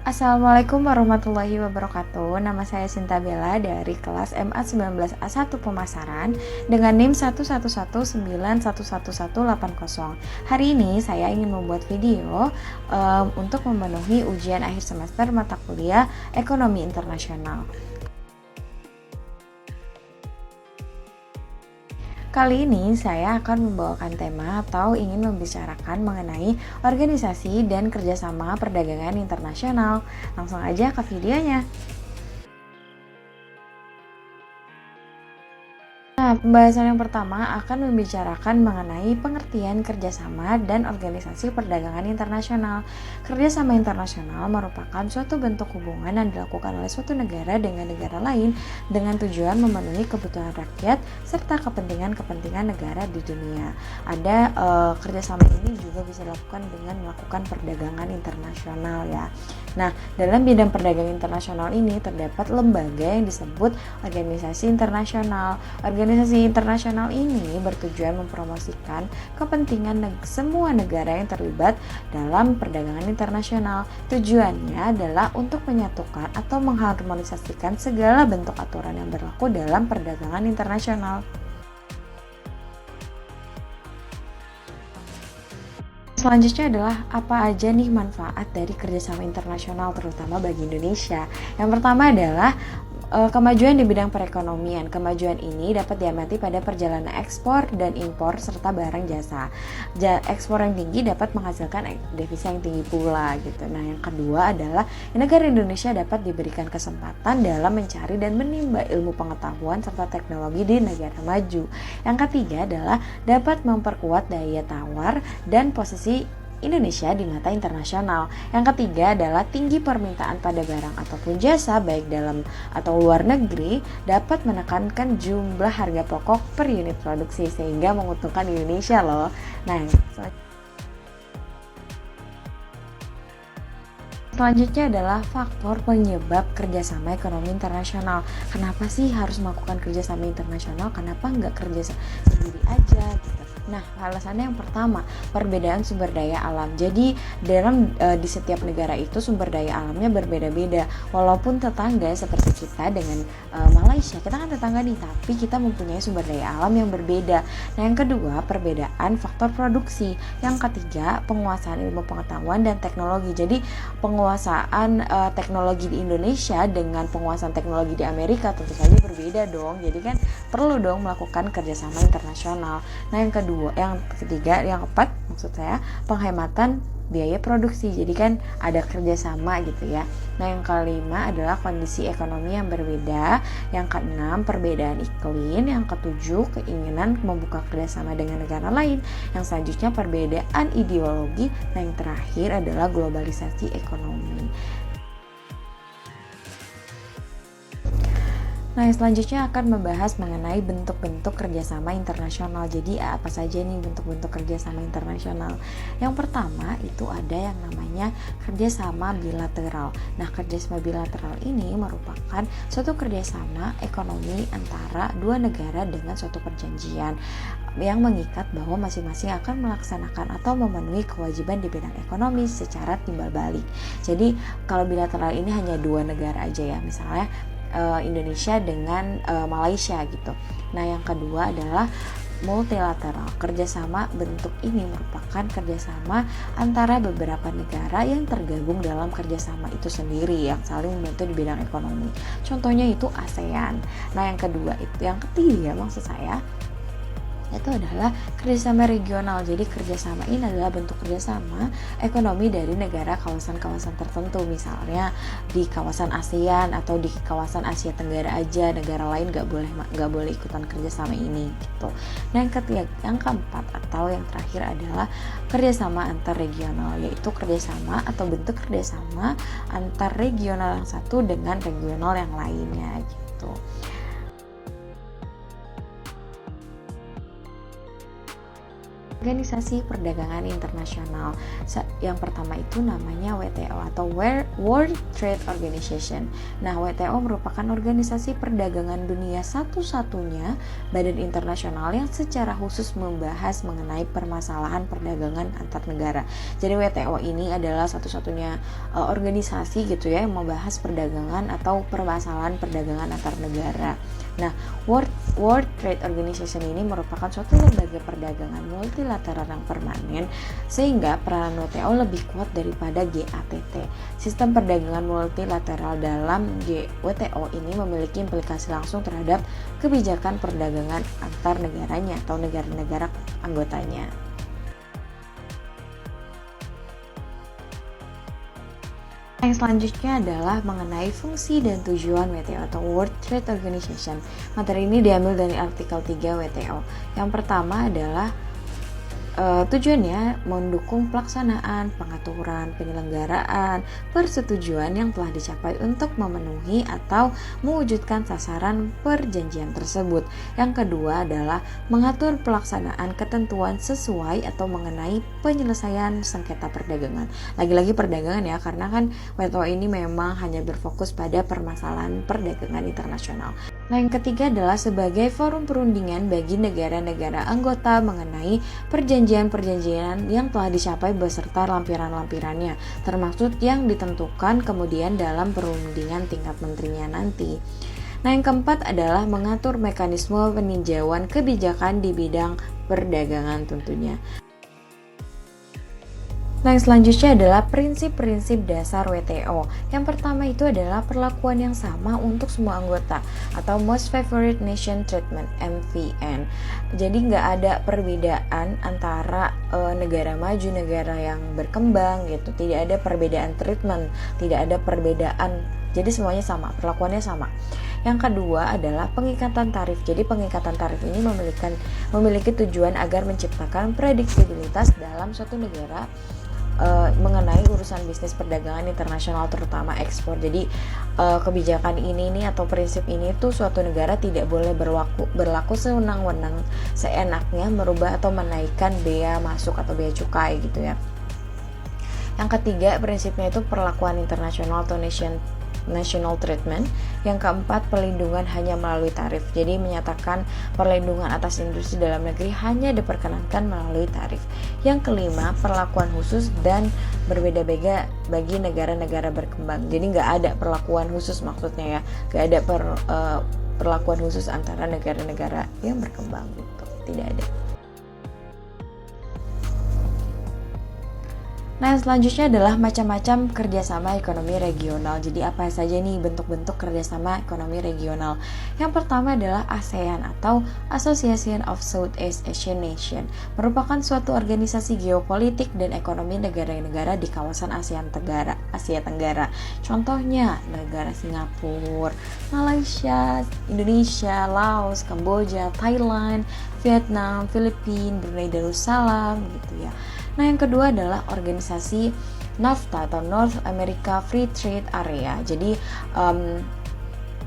Assalamualaikum warahmatullahi wabarakatuh. Nama saya Sinta Bella dari kelas MA 19A1 Pemasaran dengan NIM 111911180. Hari ini saya ingin membuat video untuk memenuhi ujian akhir semester mata kuliah Ekonomi Internasional. Kali ini saya akan membawakan tema atau ingin membicarakan mengenai organisasi dan kerjasama perdagangan internasional. Langsung aja ke videonya. Nah, pembahasan yang pertama akan membicarakan mengenai pengertian kerjasama dan organisasi perdagangan internasional. Kerjasama internasional merupakan suatu bentuk hubungan yang dilakukan oleh suatu negara dengan negara lain dengan tujuan memenuhi kebutuhan rakyat serta kepentingan-kepentingan negara di dunia. Kerjasama ini juga bisa dilakukan dengan melakukan perdagangan internasional ya. Nah, dalam bidang perdagangan internasional ini terdapat lembaga yang disebut organisasi internasional. Organisasi internasional ini bertujuan mempromosikan kepentingan semua negara yang terlibat dalam perdagangan internasional. Tujuannya adalah untuk menyatukan atau mengharmonisasikan segala bentuk aturan yang berlaku dalam perdagangan internasional. Selanjutnya adalah apa aja nih manfaat dari kerjasama internasional terutama bagi Indonesia. Yang pertama adalah kemajuan di bidang perekonomian. Kemajuan ini dapat diamati pada perjalanan ekspor dan impor serta barang jasa. Ekspor yang tinggi dapat menghasilkan devisa yang tinggi pula gitu. Nah, yang kedua adalah negara Indonesia dapat diberikan kesempatan dalam mencari dan menimba ilmu pengetahuan serta teknologi di negara maju. Yang ketiga adalah dapat memperkuat daya tawar dan posisi Indonesia di mata internasional. Yang ketiga adalah tinggi permintaan pada barang ataupun jasa baik dalam atau luar negeri dapat menekankan jumlah harga pokok per unit produksi sehingga menguntungkan Indonesia loh. Nah, selanjutnya adalah faktor penyebab kerjasama ekonomi internasional. Kenapa sih harus melakukan kerjasama internasional? Kenapa nggak kerja sendiri aja gitu? Nah, alasannya yang pertama, perbedaan sumber daya alam. Jadi, di setiap negara itu sumber daya alamnya berbeda-beda. Walaupun tetangga seperti kita dengan Malaysia, kita kan tetangga nih, tapi kita mempunyai sumber daya alam yang berbeda. Nah, yang kedua, perbedaan faktor produksi. Yang ketiga, penguasaan ilmu pengetahuan dan teknologi. Jadi, penguasaan teknologi di Indonesia dengan penguasaan teknologi di Amerika tentu saja berbeda dong. Jadi kan perlu dong melakukan kerjasama internasional. Nah, yang ketiga, yang keempat maksud saya penghematan biaya produksi. Jadi kan ada kerjasama gitu ya. Nah, yang kelima adalah kondisi ekonomi yang berbeda. Yang keenam, perbedaan iklim. Yang ketujuh, keinginan membuka kerjasama dengan negara lain. Yang selanjutnya, perbedaan ideologi. Nah, yang terakhir adalah globalisasi ekonomi. Nah, selanjutnya akan membahas mengenai bentuk-bentuk kerjasama internasional. Jadi, apa saja nih bentuk-bentuk kerjasama internasional? Yang pertama, itu ada yang namanya kerjasama bilateral. Nah, kerjasama bilateral ini merupakan suatu kerjasama ekonomi antara dua negara dengan suatu perjanjian yang mengikat bahwa masing-masing akan melaksanakan atau memenuhi kewajiban di bidang ekonomi secara timbal balik. Jadi, kalau bilateral ini hanya dua negara aja ya, misalnya Indonesia dengan Malaysia gitu. Nah, yang kedua adalah multilateral. Kerjasama bentuk ini merupakan kerjasama antara beberapa negara yang tergabung dalam kerjasama itu sendiri yang saling membantu di bidang ekonomi. Contohnya itu ASEAN. Nah, yang ketiga maksud saya itu adalah kerjasama regional. Jadi kerjasama ini adalah bentuk kerjasama ekonomi dari negara kawasan-kawasan tertentu, misalnya di kawasan ASEAN atau di kawasan Asia Tenggara aja, negara lain nggak boleh ikutan kerjasama ini gitu. Nah, yang keempat atau yang terakhir adalah kerjasama antar regional, yaitu kerjasama atau bentuk kerjasama antar regional yang satu dengan regional yang lainnya gitu. Organisasi Perdagangan Internasional. Yang pertama itu namanya WTO atau World Trade Organization. Nah, WTO merupakan organisasi perdagangan dunia satu-satunya badan internasional yang secara khusus membahas mengenai permasalahan perdagangan antar negara. Jadi WTO ini adalah satu-satunya organisasi gitu ya yang membahas perdagangan atau permasalahan perdagangan antar negara. Nah, World Trade Organization ini merupakan suatu lembaga perdagangan multilateral yang permanen sehingga peranan WTO lebih kuat daripada GATT. Sistem perdagangan multilateral dalam WTO ini memiliki implikasi langsung terhadap kebijakan perdagangan antar negaranya atau negara-negara anggotanya. Yang selanjutnya adalah mengenai fungsi dan tujuan WTO atau World Trade Organization. Materi ini diambil dari artikel 3 WTO. Yang pertama adalah tujuannya mendukung pelaksanaan, pengaturan, penyelenggaraan, persetujuan yang telah dicapai untuk memenuhi atau mewujudkan sasaran perjanjian tersebut. Yang kedua adalah mengatur pelaksanaan ketentuan sesuai atau mengenai penyelesaian sengketa perdagangan. Lagi-lagi perdagangan ya, karena kan WTO ini memang hanya berfokus pada permasalahan perdagangan internasional. Nah, yang ketiga adalah sebagai forum perundingan bagi negara-negara anggota mengenai perjanjian-perjanjian yang telah dicapai beserta lampiran-lampirannya, termasuk yang ditentukan kemudian dalam perundingan tingkat menterinya nanti. Nah, yang keempat adalah mengatur mekanisme peninjauan kebijakan di bidang perdagangan tentunya. Nah, yang selanjutnya adalah prinsip-prinsip dasar WTO. Yang pertama itu adalah perlakuan yang sama untuk semua anggota atau Most Favored Nation Treatment (MFN). Jadi nggak ada perbedaan antara negara maju, negara yang berkembang gitu. Tidak ada perbedaan treatment, tidak ada perbedaan. Jadi semuanya sama, perlakuannya sama. Yang kedua adalah pengikatan tarif. Jadi pengikatan tarif ini memiliki tujuan agar menciptakan prediksibilitas dalam suatu negara mengenai urusan bisnis perdagangan internasional terutama ekspor. Jadi kebijakan ini nih atau prinsip ini tuh suatu negara tidak boleh berlaku sewenang-wenang seenaknya merubah atau menaikkan bea masuk atau bea cukai gitu ya. Yang ketiga prinsipnya itu perlakuan internasional atau national treatment. Yang keempat, perlindungan hanya melalui tarif. Jadi menyatakan perlindungan atas industri dalam negeri hanya diperkenankan melalui tarif. Yang kelima, perlakuan khusus dan berbeda-beda bagi negara-negara berkembang. Jadi nggak ada perlakuan khusus maksudnya ya, nggak ada perlakuan khusus antara negara-negara yang berkembang gitu, tidak ada. Nah, selanjutnya adalah macam-macam kerjasama ekonomi regional. Jadi apa saja nih bentuk-bentuk kerjasama ekonomi regional? Yang pertama adalah ASEAN atau Association of Southeast Asian Nations, merupakan suatu organisasi geopolitik dan ekonomi negara-negara di kawasan Asia Tenggara. Contohnya negara Singapura, Malaysia, Indonesia, Laos, Kamboja, Thailand, Vietnam, Filipina, Brunei Darussalam gitu ya. Nah, yang kedua adalah organisasi NAFTA atau North America Free Trade Area. Jadi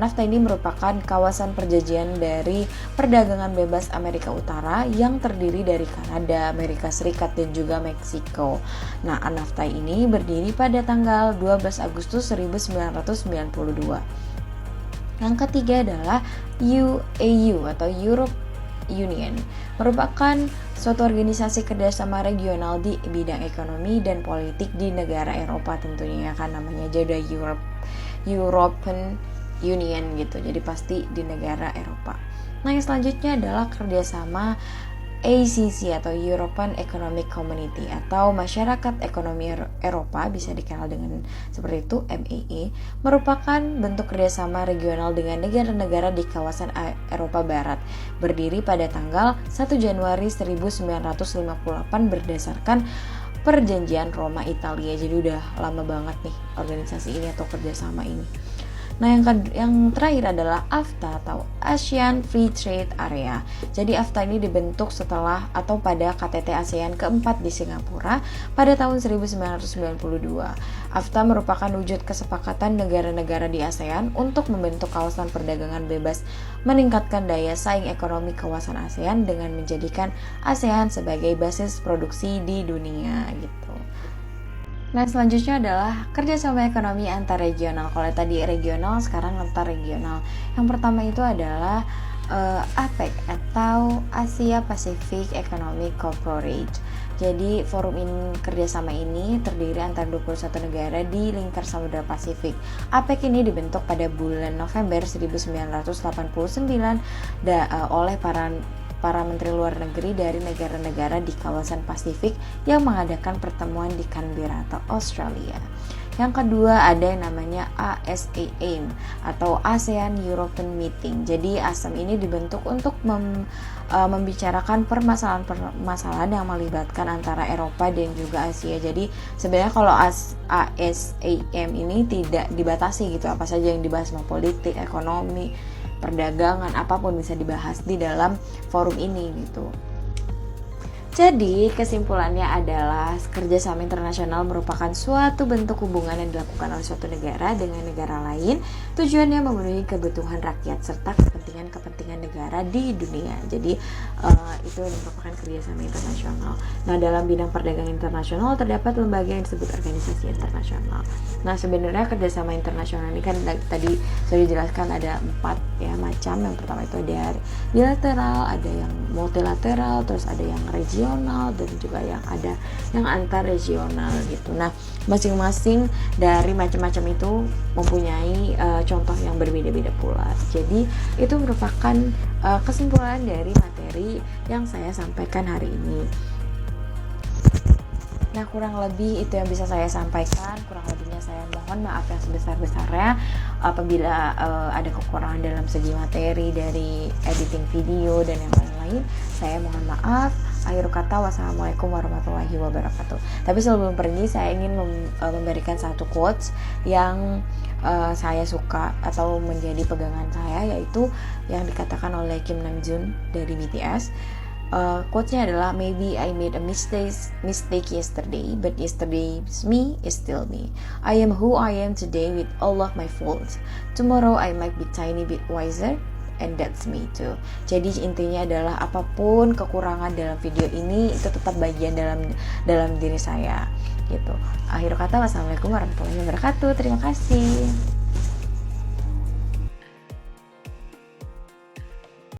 NAFTA ini merupakan kawasan perjanjian dari perdagangan bebas Amerika Utara yang terdiri dari Kanada, Amerika Serikat, dan juga Meksiko. Nah, NAFTA ini berdiri pada tanggal 12 Agustus 1992. Yang ketiga adalah UAU atau Europe Union, merupakan suatu organisasi kerjasama regional di bidang ekonomi dan politik di negara Eropa tentunya ya kan, namanya aja udah European Union gitu, jadi pasti di negara Eropa. Nah, yang selanjutnya adalah kerjasama ACC atau European Economic Community atau Masyarakat Ekonomi Eropa, bisa dikenal dengan seperti itu, MEE, merupakan bentuk kerjasama regional dengan negara-negara di kawasan Eropa Barat, berdiri pada tanggal 1 Januari 1958 berdasarkan Perjanjian Roma Italia. Jadi udah lama banget nih organisasi ini atau kerjasama ini. Nah, yang terakhir adalah AFTA atau ASEAN Free Trade Area. Jadi AFTA ini dibentuk setelah atau pada KTT ASEAN keempat di Singapura pada tahun 1992. AFTA merupakan wujud kesepakatan negara-negara di ASEAN untuk membentuk kawasan perdagangan bebas, meningkatkan daya saing ekonomi kawasan ASEAN dengan menjadikan ASEAN sebagai basis produksi di dunia gitu. Nah, selanjutnya adalah kerjasama ekonomi antar regional. Kalau tadi regional, sekarang antar regional. Yang pertama itu adalah APEC atau Asia Pacific Economic Cooperation. Jadi forum kerjasama ini terdiri antara 21 negara di lingkar Samudra Pasifik. APEC ini dibentuk pada bulan November 1989 oleh para menteri luar negeri dari negara-negara di kawasan Pasifik yang mengadakan pertemuan di Canberra atau Australia. Yang kedua ada yang namanya ASEAN atau ASEAN European Meeting. Jadi ASEM ini dibentuk untuk membicarakan permasalahan yang melibatkan antara Eropa dan juga Asia. Jadi sebenarnya kalau ASEAN ini tidak dibatasi gitu, apa saja yang dibahas, mau politik, ekonomi, perdagangan, apapun bisa dibahas di dalam forum ini gitu. Jadi kesimpulannya adalah kerjasama internasional merupakan suatu bentuk hubungan yang dilakukan oleh suatu negara dengan negara lain, tujuannya memenuhi kebutuhan rakyat serta kepentingan negara di dunia. Jadi itu merupakan kerjasama internasional. Nah, dalam bidang perdagangan internasional terdapat lembaga yang disebut organisasi internasional. Nah, sebenarnya kerjasama internasional ini kan tadi sudah dijelaskan ada 4 ya macam. Yang pertama itu ada bilateral, ada yang multilateral, terus ada yang regional, dan juga yang ada yang antar regional gitu. Nah, masing-masing dari macam-macam itu mempunyai contoh yang berbeda-beda pula. Jadi itu merupakan kesimpulan dari materi yang saya sampaikan hari ini. Nah, kurang lebih itu yang bisa saya sampaikan. Kurang lebihnya saya mohon maaf yang sebesar-besarnya apabila ada kekurangan dalam segi materi dari editing video dan yang lain-lain. Saya mohon maaf. Akhir kata, wassalamualaikum warahmatullahi wabarakatuh. Tapi sebelum pergi, saya ingin memberikan satu quotes yang saya suka atau menjadi pegangan saya, yaitu yang dikatakan oleh Kim Namjoon dari BTS. Quote-nya adalah, maybe I made a mistake yesterday, but yesterday's me is still me. I am who I am today with all of my faults. Tomorrow I might be tiny bit wiser, and that's me too. Jadi intinya adalah apapun kekurangan dalam video ini itu tetap bagian dalam diri saya gitu. Akhir kata, wassalamualaikum warahmatullahi wabarakatuh. Terima kasih.